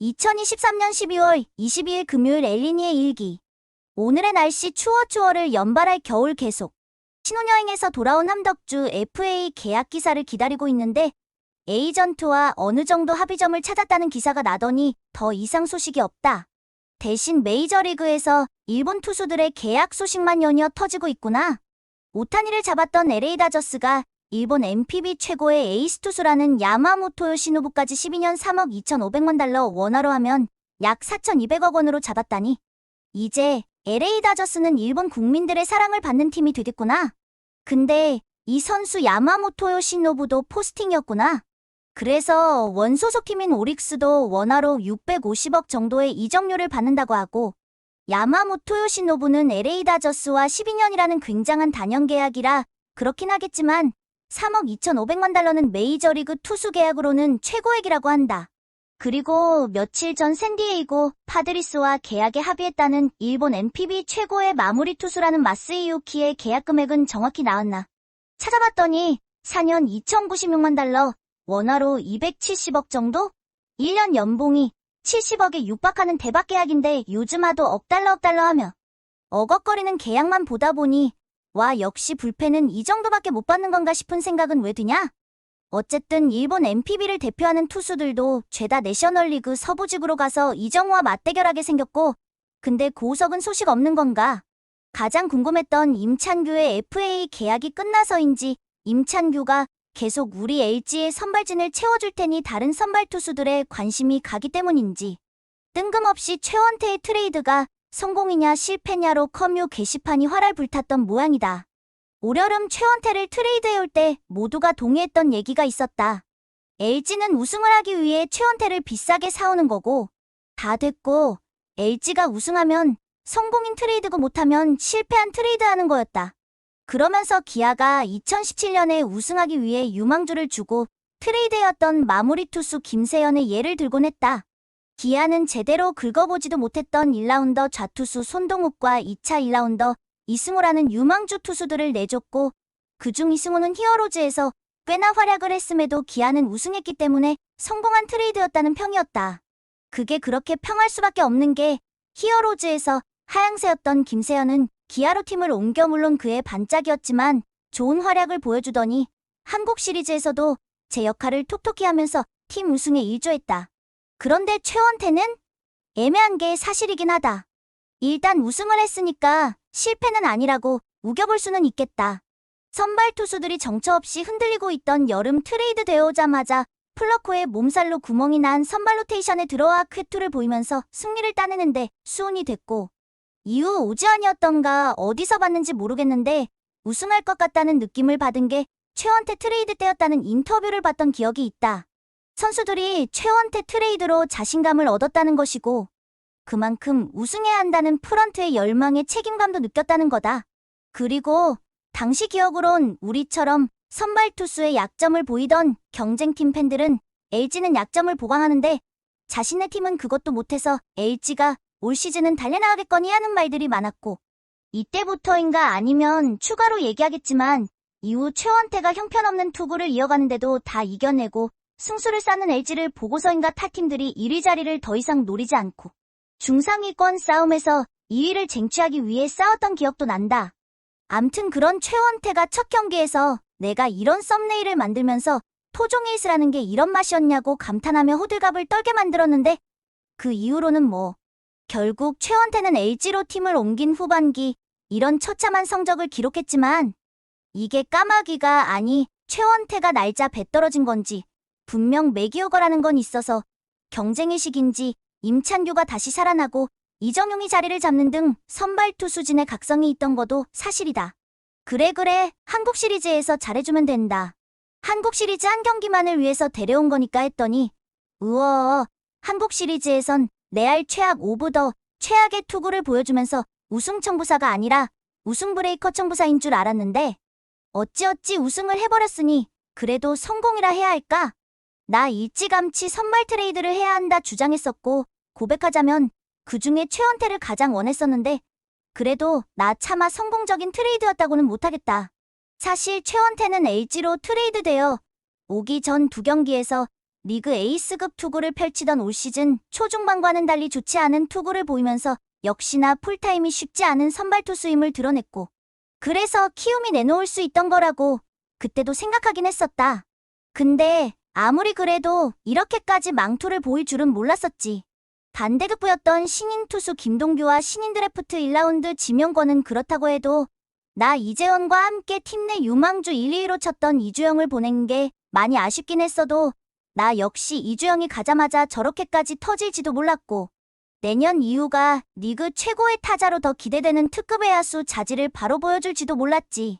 2023년 12월 22일 금요일 엘리니의 일기. 오늘의 날씨 추워를 연발할 겨울 계속. 신혼여행에서 돌아온 함덕주 FA 계약 기사를 기다리고 있는데 에이전트와 어느 정도 합의점을 찾았다는 기사가 나더니 더 이상 소식이 없다. 대신 메이저리그에서 일본 투수들의 계약 소식만 연이어 터지고 있구나. 오타니를 잡았던 LA 다저스가 일본 NPB 최고의 에이스 투수라는 야마모토 요시노부까지 12년 3억 2,500만 달러 원화로 하면 약 4,200억 원으로 잡았다니. 이제 LA 다저스는 일본 국민들의 사랑을 받는 팀이 되겠구나. 근데 이 선수 야마모토 요시노부도 포스팅이었구나. 그래서 원소속 팀인 오릭스도 원화로 650억 정도의 이적료를 받는다고 하고, 야마모토 요시노부는 LA 다저스와 12년이라는 굉장한 단연 계약이라 그렇긴 하겠지만 3억 2,500만 달러는 메이저리그 투수 계약으로는 최고액이라고 한다. 그리고 며칠 전 샌디에이고 파드리스와 계약에 합의했다는 일본 NPB 최고의 마무리 투수라는 마스이 유키의 계약 금액은 정확히 나왔나? 찾아봤더니 4년 2,096만 달러, 원화로 270억 정도? 1년 연봉이 70억에 육박하는 대박 계약인데 요즘 하도 억 달러 하며 어걱거리는 계약만 보다 보니 와, 역시 불펜은 이 정도밖에 못 받는 건가 싶은 생각은 왜 드냐? 어쨌든 일본 NPB를 대표하는 투수들도 죄다 내셔널리그 서부지구로 가서 이정우와 맞대결하게 생겼고, 근데 고우석은 소식 없는 건가? 가장 궁금했던 임찬규의 FA 계약이 끝나서인지 임찬규가 계속 우리 LG의 선발진을 채워줄 테니 다른 선발 투수들의 관심이 가기 때문인지, 뜬금없이 최원태의 트레이드가 성공이냐 실패냐로 커뮤 게시판이 활활 불탔던 모양이다. 올여름 최원태를 트레이드해올 때 모두가 동의했던 얘기가 있었다. LG는 우승을 하기 위해 최원태를 비싸게 사오는 거고, 다 됐고 LG가 우승하면 성공인 트레이드고 못하면 실패한 트레이드하는 거였다. 그러면서 기아가 2017년에 우승하기 위해 유망주를 주고 트레이드해왔던 마무리 투수 김세현의 예를 들곤 했다. 기아는 제대로 긁어보지도 못했던 1라운더 좌투수 손동욱과 2차 1라운더 이승우라는 유망주 투수들을 내줬고, 그중 이승우는 히어로즈에서 꽤나 활약을 했음에도 기아는 우승했기 때문에 성공한 트레이드였다는 평이었다. 그게 그렇게 평할 수밖에 없는 게 히어로즈에서 하향세였던 김세현은 기아로 팀을 옮겨 물론 그의 반짝이었지만 좋은 활약을 보여주더니 한국 시리즈에서도 제 역할을 톡톡히 하면서 팀 우승에 일조했다. 그런데 최원태는 애매한 게 사실이긴 하다. 일단 우승을 했으니까 실패는 아니라고 우겨볼 수는 있겠다. 선발 투수들이 정처 없이 흔들리고 있던 여름 트레이드 되어오자마자 플러코의 몸살로 구멍이 난 선발 로테이션에 들어와 쾌투를 보이면서 승리를 따내는데 수운이 됐고, 이후 오지환이었던가 어디서 봤는지 모르겠는데 우승할 것 같다는 느낌을 받은 게 최원태 트레이드 때였다는 인터뷰를 봤던 기억이 있다. 선수들이 최원태 트레이드로 자신감을 얻었다는 것이고, 그만큼 우승해야 한다는 프런트의 열망에 책임감도 느꼈다는 거다. 그리고 당시 기억으론 우리처럼 선발 투수의 약점을 보이던 경쟁팀 팬들은 LG는 약점을 보강하는데 자신의 팀은 그것도 못해서 LG가 올 시즌은 달려나가겠거니 하는 말들이 많았고, 이때부터인가 아니면 추가로 얘기하겠지만 이후 최원태가 형편없는 투구를 이어가는데도 다 이겨내고 승수를 쌓는 LG를 보고서인가 타 팀들이 1위 자리를 더 이상 노리지 않고 중상위권 싸움에서 2위를 쟁취하기 위해 싸웠던 기억도 난다. 암튼 그런 최원태가 첫 경기에서 내가 이런 썸네일을 만들면서 토종에이스라는 게 이런 맛이었냐고 감탄하며 호들갑을 떨게 만들었는데, 그 이후로는 뭐 결국 최원태는 LG로 팀을 옮긴 후반기 이런 처참한 성적을 기록했지만, 이게 까마귀가 아니 최원태가 날짜 배 떨어진 건지 분명 매기오거라는 건 있어서 경쟁의식인지 임찬규가 다시 살아나고 이정용이 자리를 잡는 등 선발 투수진의 각성이 있던 것도 사실이다. 그래 한국 시리즈에서 잘해주면 된다. 한국 시리즈 한 경기만을 위해서 데려온 거니까 했더니 한국 시리즈에선 레알 최악 오브 더 최악의 투구를 보여주면서 우승 청부사가 아니라 우승 브레이커 청부사인 줄 알았는데 어찌어찌 우승을 해버렸으니 그래도 성공이라 해야 할까? 나 일찌감치 선발 트레이드를 해야 한다 주장했었고, 고백하자면 그중에 최원태를 가장 원했었는데 그래도 나 차마 성공적인 트레이드였다고는 못하겠다. 사실 최원태는 LG로 트레이드되어 오기 전 두 경기에서 리그 에이스급 투구를 펼치던 올 시즌 초중반과는 달리 좋지 않은 투구를 보이면서 역시나 풀타임이 쉽지 않은 선발 투수임을 드러냈고, 그래서 키움이 내놓을 수 있던 거라고 그때도 생각하긴 했었다. 근데 아무리 그래도 이렇게까지 망토를 보일 줄은 몰랐었지. 반대급부였던 신인 투수 김동규와 신인 드래프트 1라운드 지명권은 그렇다고 해도 나 이재원과 함께 팀 내 유망주 1, 2위로 쳤던 이주영을 보낸 게 많이 아쉽긴 했어도 나 역시 이주영이 가자마자 저렇게까지 터질지도 몰랐고, 내년 이후가 리그 최고의 타자로 더 기대되는 특급 외야수 자질을 바로 보여줄지도 몰랐지.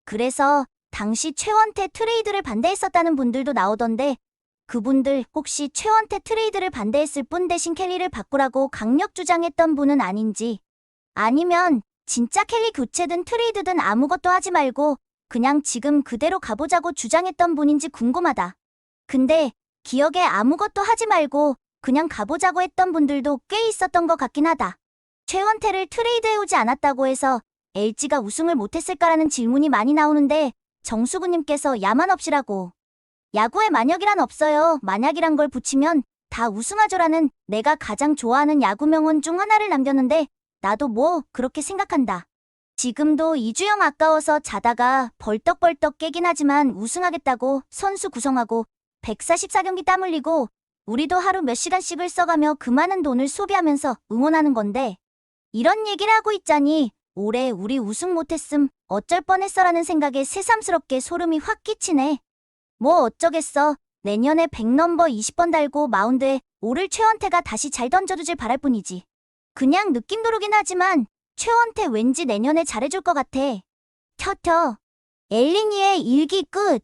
그래서 당시 최원태 트레이드를 반대했었다는 분들도 나오던데, 그분들 혹시 최원태 트레이드를 반대했을 뿐 대신 켈리를 바꾸라고 강력 주장했던 분은 아닌지, 아니면 진짜 켈리 교체든 트레이드든 아무것도 하지 말고 그냥 지금 그대로 가보자고 주장했던 분인지 궁금하다. 근데 기억에 아무것도 하지 말고 그냥 가보자고 했던 분들도 꽤 있었던 것 같긴 하다. 최원태를 트레이드해오지 않았다고 해서 LG가 우승을 못했을까라는 질문이 많이 나오는데, 정수구님께서 야만 없이라고. 야구에 만약이란 없어요. 만약이란 걸 붙이면 다 우승하죠라는 내가 가장 좋아하는 야구 명언 중 하나를 남겼는데, 나도 뭐 그렇게 생각한다. 지금도 이주영 아까워서 자다가 벌떡벌떡 깨긴 하지만 우승하겠다고 선수 구성하고 144경기 땀 흘리고 우리도 하루 몇 시간씩을 써가며 그 많은 돈을 소비하면서 응원하는 건데, 이런 얘기를 하고 있자니 올해 우리 우승 못했음 어쩔 뻔했어라는 생각에 새삼스럽게 소름이 확 끼치네. 뭐 어쩌겠어. 내년에 100넘버 20번 달고 마운드에 오를 최원태가 다시 잘 던져주길 바랄 뿐이지. 그냥 느낌도르긴 하지만 최원태 왠지 내년에 잘해줄 것 같아. 켜켜. 엘리니의 일기 끝.